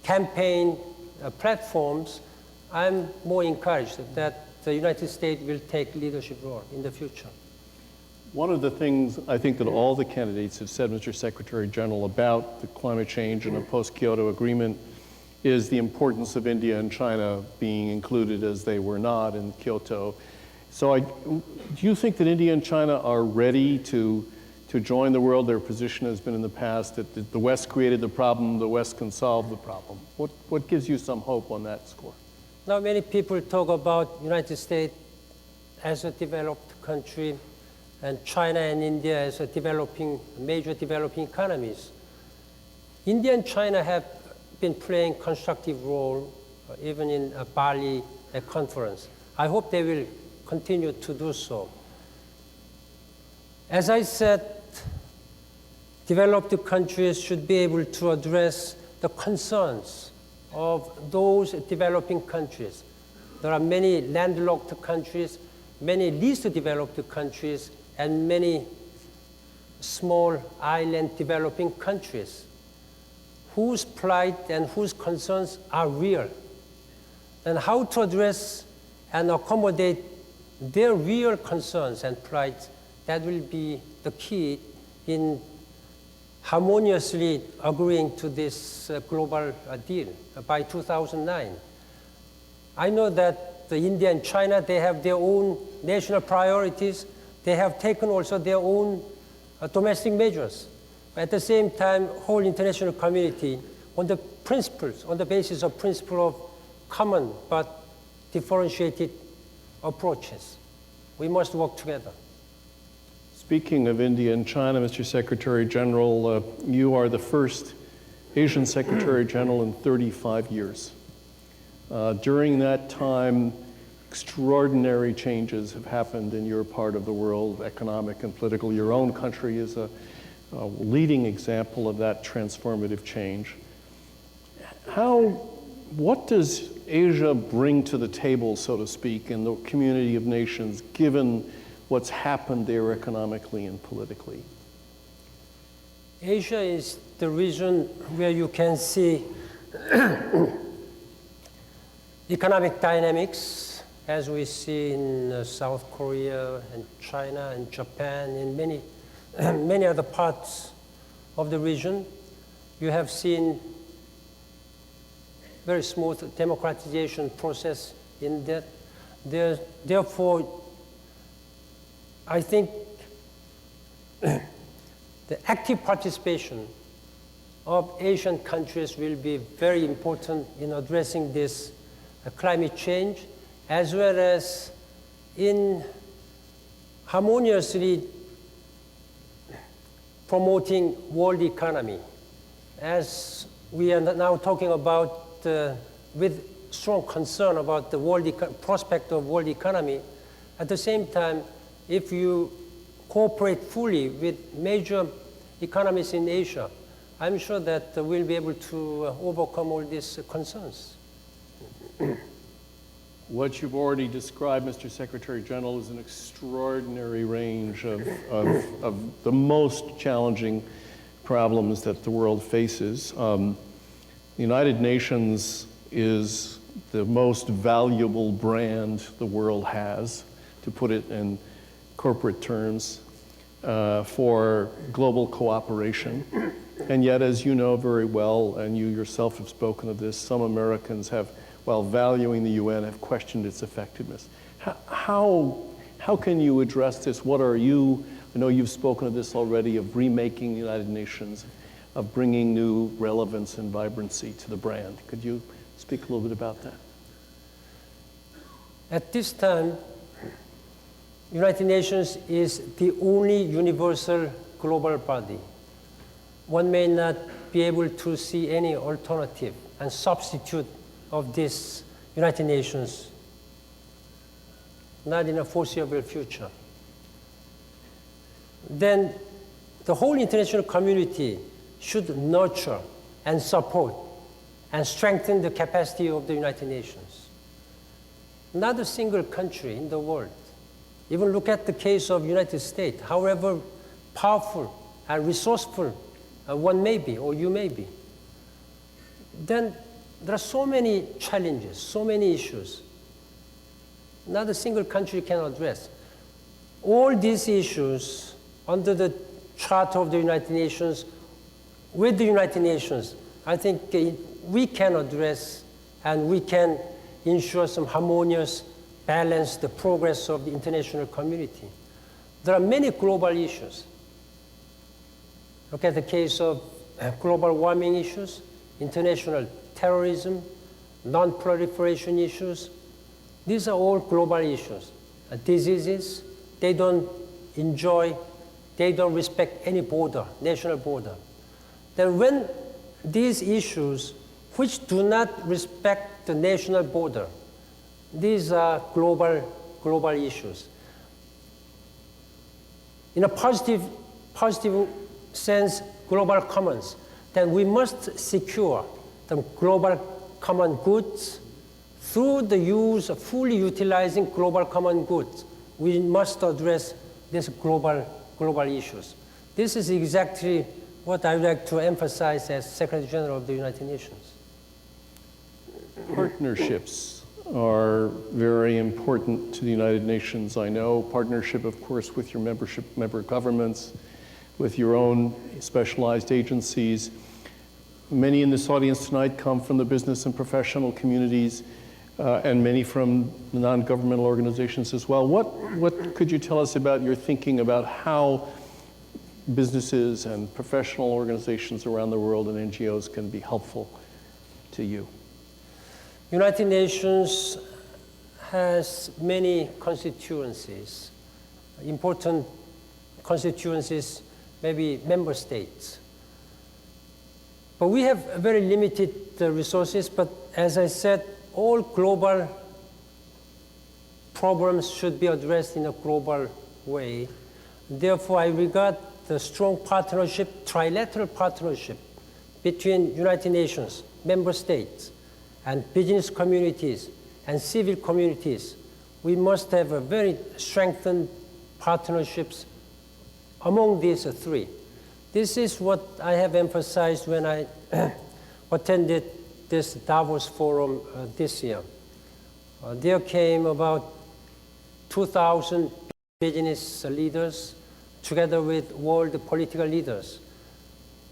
campaign platforms, I'm more encouraged that the United States will take leadership role in the future. One of the things I think that all the candidates have said, Mr. Secretary General, about the climate change and a post-Kyoto agreement is the importance of India and China being included as they were not in Kyoto. So do you think that India and China are ready to join the world? Their position has been in the past that the West created the problem, the West can solve the problem. What gives you some hope on that score? Now, many people talk about United States as a developed country and China and India as a major developing economies. India and China have been playing constructive role even in a Bali conference. I hope they will continue to do so. As I said, developed countries should be able to address the concerns of those developing countries. There are many landlocked countries, many least developed countries, and many small island developing countries whose plight and whose concerns are real. And how to address and accommodate their real concerns and plight, that will be the key in harmoniously agreeing to this global deal by 2009. I know that India and China, they have their own national priorities. They have taken also their own domestic measures. At the same time, whole international community, on the principles, on the basis of principle of common but differentiated approaches, we must work together. Speaking of India and China, Mr. Secretary General, you are the first Asian Secretary General in 35 years. During that time, extraordinary changes have happened in your part of the world, economic and political. Your own country is a leading example of that transformative change. What does Asia bring to the table, so to speak, in the community of nations, given what's happened there economically and politically? Asia is the region where you can see economic dynamics, as we see in South Korea and China and Japan and many other parts of the region. You have seen very smooth democratization process in that. Therefore, I think the active participation of Asian countries will be very important in addressing this climate change, as well as in harmoniously promoting world economy. As we are now talking about with strong concern about the prospect of world economy, at the same time, if you cooperate fully with major economies in Asia, I'm sure that we'll be able to overcome all these concerns. What you've already described, Mr. Secretary General, is an extraordinary range of the most challenging problems that the world faces. The United Nations is the most valuable brand the world has, to put it in corporate terms, for global cooperation. And yet, as you know very well, and you yourself have spoken of this, some Americans have, while valuing the UN, have questioned its effectiveness. How can you address this? What are you, I know you've spoken of this already, of remaking the United Nations, of bringing new relevance and vibrancy to the brand. Could you speak a little bit about that? At this time, United Nations is the only universal global body. One may not be able to see any alternative and substitute of this United Nations, not in a foreseeable future. Then the whole international community should nurture and support and strengthen the capacity of the United Nations. Not a single country in the world, even look at the case of United States, however powerful and resourceful one may be, or you may be, then there are so many challenges, so many issues. Not a single country can address. All these issues under the Charter of the United Nations, with the United Nations, I think we can address and we can ensure some harmonious, balanced progress of the international community. There are many global issues. Look at the case of global warming issues, international terrorism, non-proliferation issues. These are all global issues. Diseases, they don't respect any border, national border. Then when these issues, which do not respect the national border, these are global issues. In a positive sense, global commons, then we must secure the global common goods through the use of fully utilizing global common goods. We must address these global issues. This is exactly what I would like to emphasize as Secretary General of the United Nations. Partnerships are very important to the United Nations. I know partnership, of course, with your member governments, with your own specialized agencies. Many in this audience tonight come from the business and professional communities, and many from non-governmental organizations as well. What could you tell us about your thinking about how businesses and professional organizations around the world and NGOs can be helpful to you? United Nations has many constituencies, important constituencies, maybe member states. But we have very limited resources, but as I said, all global problems should be addressed in a global way. Therefore, I regard the strong partnership, trilateral partnership between United Nations, member states, and business communities and civil communities. We must have a very strengthened partnerships among these three. This is what I have emphasized when I attended this Davos forum this year. There came about 2,000 business leaders together with world political leaders.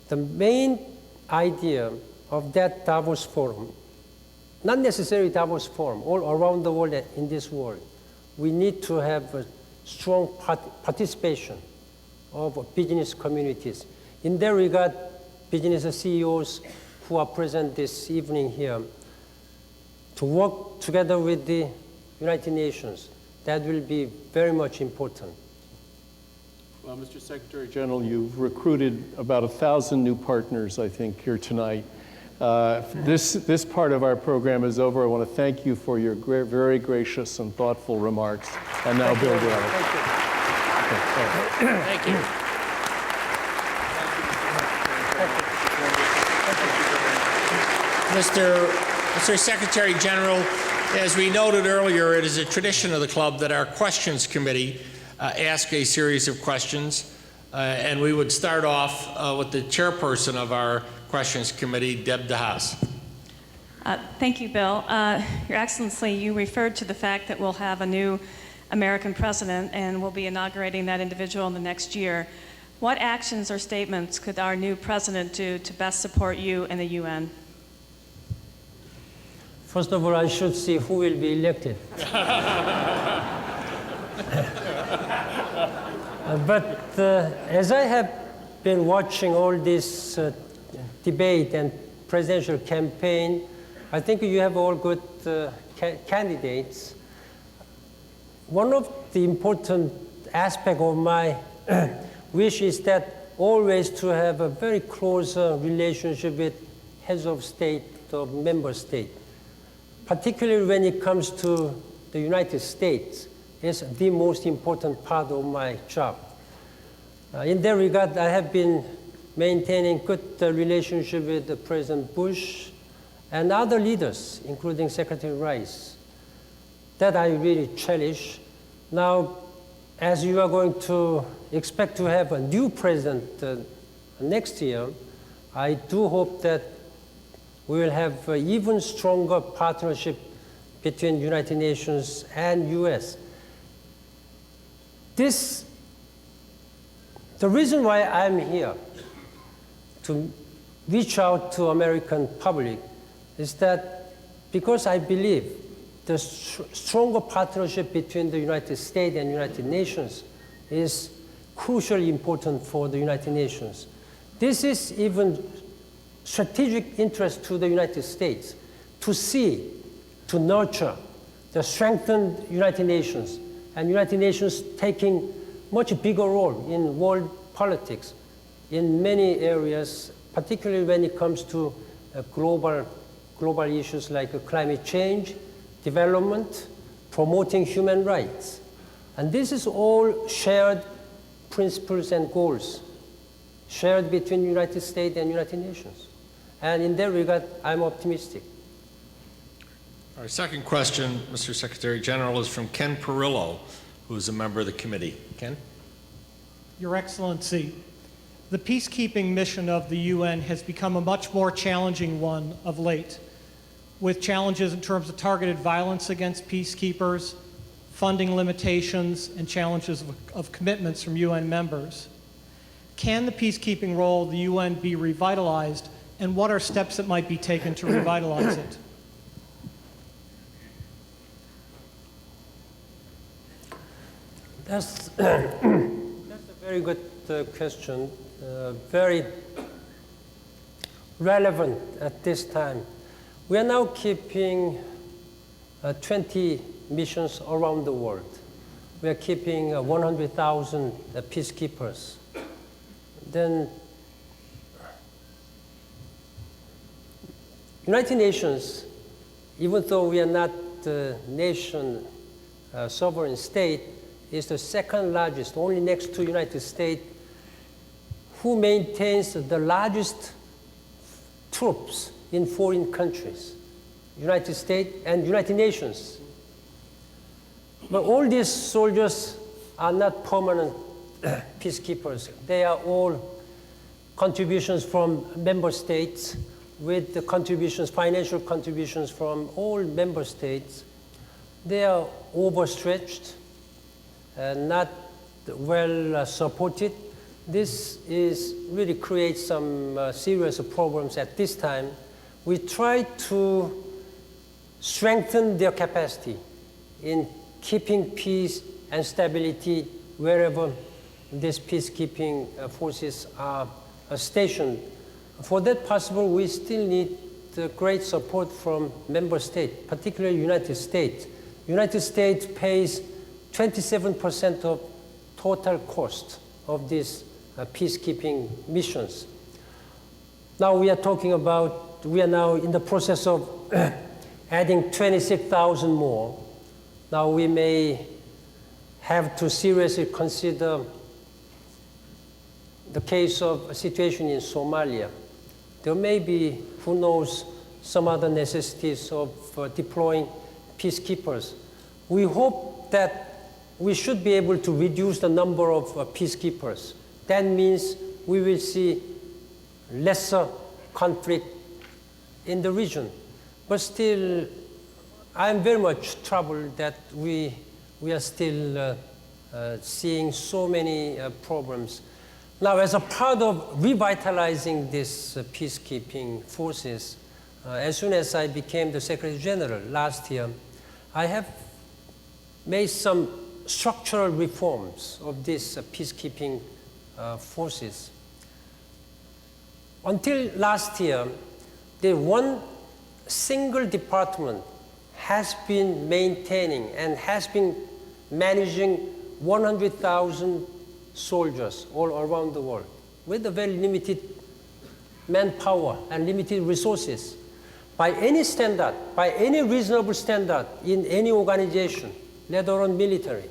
The main idea of that Davos forum, not necessarily Davos forum, all around the world in this world, we need to have a strong participation of business communities. In that regard, business CEOs who are present this evening here, to work together with the United Nations, that will be very much important. Well, Mr. Secretary General, you've recruited about 1,000 new partners, I think, here tonight. This part of our program is over. I want to thank you for your very gracious and thoughtful remarks. And now, Bill Daley. Thank you. Mr. Secretary General, as we noted earlier, it is a tradition of the club that our questions committee ask a series of questions. And we would start off with the chairperson of our questions committee, Deb DeHaas. Thank you, Bill. Your Excellency, you referred to the fact that we'll have a new American president and we'll be inaugurating that individual in the next year. What actions or statements could our new president do to best support you and the UN? First of all, I should see who will be elected. But as I have been watching all this debate and presidential campaign, I think you have all good candidates. One of the important aspects of my wish is that always to have a very close relationship with heads of state of member states, particularly when it comes to the United States. Is the most important part of my job. In that regard, I have been maintaining good relationship with President Bush and other leaders, including Secretary Rice, that I really cherish. Now, as you are going to expect to have a new president next year, I do hope that we will have an even stronger partnership between United Nations and US. The reason why I'm here to reach out to American public is that because I believe the stronger partnership between the United States and United Nations is crucially important for the United Nations. This is even strategic interest to the United States to see, to nurture the strengthened United Nations, and United Nations taking much bigger role in world politics in many areas, particularly when it comes to global issues like climate change, development, promoting human rights. And this is all shared principles and goals, shared between United States and United Nations. And in that regard, I'm optimistic. Our second question, Mr. Secretary General, is from Ken Perillo, who is a member of the committee. Ken? Your Excellency, the peacekeeping mission of the UN has become a much more challenging one of late, with challenges in terms of targeted violence against peacekeepers, funding limitations, and challenges of commitments from UN members. Can the peacekeeping role of the UN be revitalized, and what are steps that might be taken to revitalize it? That's a very good question, very relevant at this time. We are now keeping 20 missions around the world. we are keeping 100,000 peacekeepers. Then United Nations, even though we are not the nation, sovereign state, is the second largest, only next to United States, who maintains the largest troops in foreign countries, United States and United Nations. But all these soldiers are not permanent peacekeepers. They are all contributions from member states with the contributions, financial contributions from all member states. They are overstretched and not well supported. This really creates some serious problems at this time. We try to strengthen their capacity in keeping peace and stability wherever these peacekeeping forces are stationed. For that possible, we still need the great support from member states, particularly United States. United States pays 27% of total cost of these peacekeeping missions. Now we are talking about, we are now in the process of adding 26,000 more. Now we may have to seriously consider the case of a situation in Somalia. There may be, who knows, some other necessities of deploying peacekeepers. We hope that we should be able to reduce the number of peacekeepers. That means we will see lesser conflict in the region. But still, I'm very much troubled that we are still seeing so many problems. Now, as a part of revitalizing these peacekeeping forces, as soon as I became the Secretary General last year, I have made some structural reforms of these peacekeeping forces. Until last year, the one single department has been maintaining and has been managing 100,000 soldiers all around the world with a very limited manpower and limited resources. By any standard, by any reasonable standard in any organization, let alone military,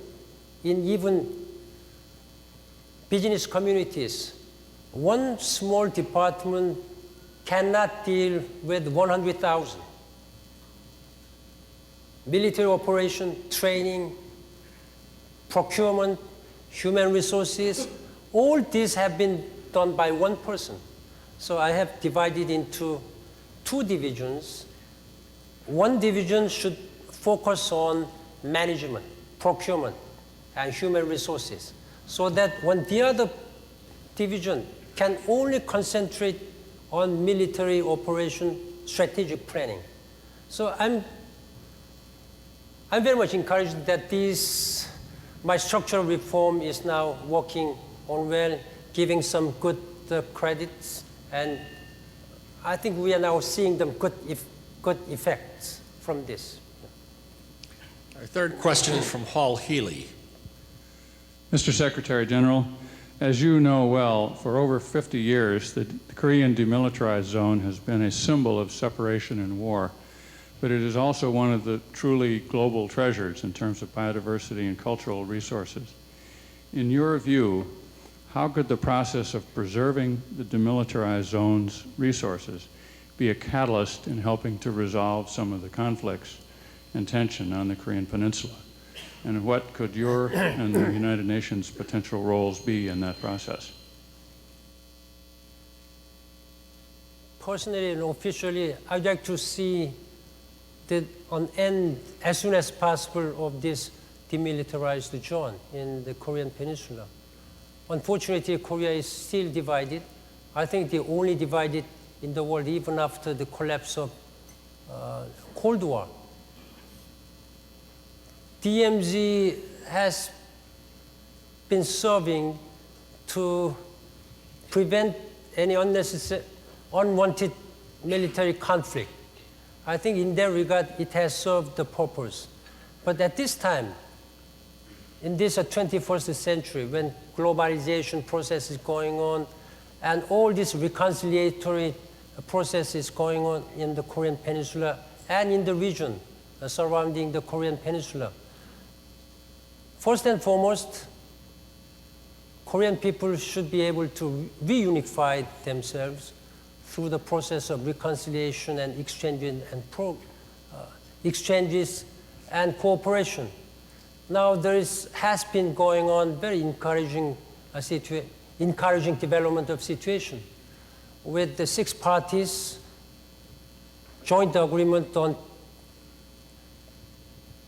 in even business communities, one small department cannot deal with 100,000. Military operation, training, procurement, human resources, all these have been done by one person. So I have divided into two divisions. One division should focus on management, procurement, and human resources, so that when the other division can only concentrate on military operation strategic planning. So I'm very much encouraged that my structural reform is now working on well, giving some good credits, and I think we are now seeing the good effects from this. Our third question is from Hall Healy. Mr. Secretary General, as you know well, for over 50 years, the Korean Demilitarized Zone has been a symbol of separation and war, but it is also one of the truly global treasures in terms of biodiversity and cultural resources. In your view, how could the process of preserving the demilitarized zone's resources be a catalyst in helping to resolve some of the conflicts and tension on the Korean Peninsula? And what could your and the United Nations potential roles be in that process? Personally and officially, I'd like to see an end as soon as possible of this demilitarized zone in the Korean Peninsula. Unfortunately, Korea is still divided. I think the only divided in the world even after the collapse of Cold War. DMZ has been serving to prevent any unnecessary, unwanted military conflict. I think in that regard, it has served the purpose. But at this time, in this 21st century when globalization process is going on and all this reconciliatory process is going on in the Korean Peninsula and in the region surrounding the Korean Peninsula. First and foremost, Korean people should be able to reunify themselves through the process of reconciliation and exchanges and cooperation. Now there has been going on very encouraging development of situation with the 6 parties joint agreement on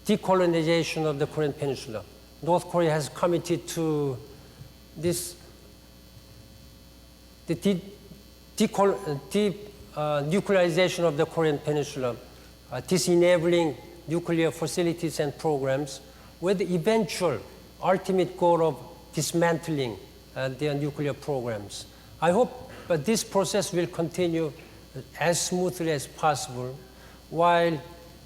decolonization of the Korean Peninsula. North Korea has committed to this denuclearization of the Korean Peninsula, disenabling nuclear facilities and programs with the eventual ultimate goal of dismantling their nuclear programs. I hope this process will continue as smoothly as possible, while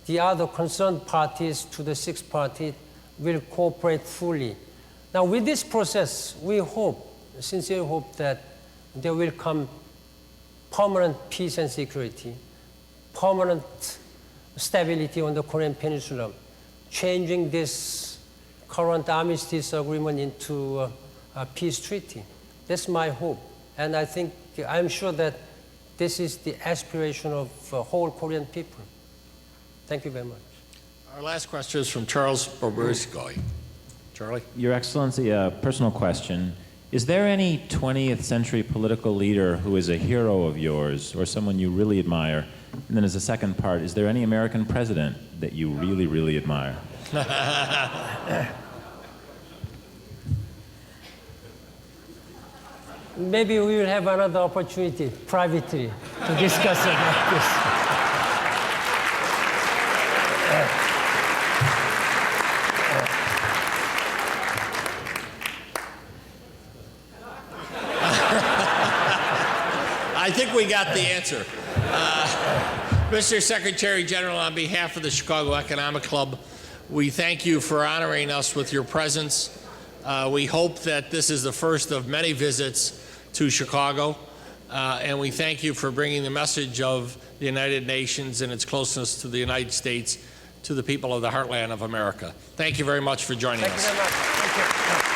the other concerned parties to the 6 parties will cooperate fully. Now, with this process, we sincerely hope that there will come permanent peace and security, permanent stability on the Korean Peninsula, changing this current armistice agreement into a peace treaty. That's my hope. And I'm sure that this is the aspiration of the whole Korean people. Thank you very much. Our last question is from Charles Boberskoy. Charlie? Your Excellency, a personal question. Is there any 20th century political leader who is a hero of yours or someone you really admire? And then as a second part, is there any American president that you really, really admire? Maybe we will have another opportunity privately to discuss about this. I think we got the answer. Mr. Secretary General, on behalf of the Chicago Economic Club, we thank you for honoring us with your presence. We hope that this is the first of many visits to Chicago, and we thank you for bringing the message of the United Nations and its closeness to the United States to the people of the heartland of America. Thank you very much for joining us. Thank you very much. Thank you.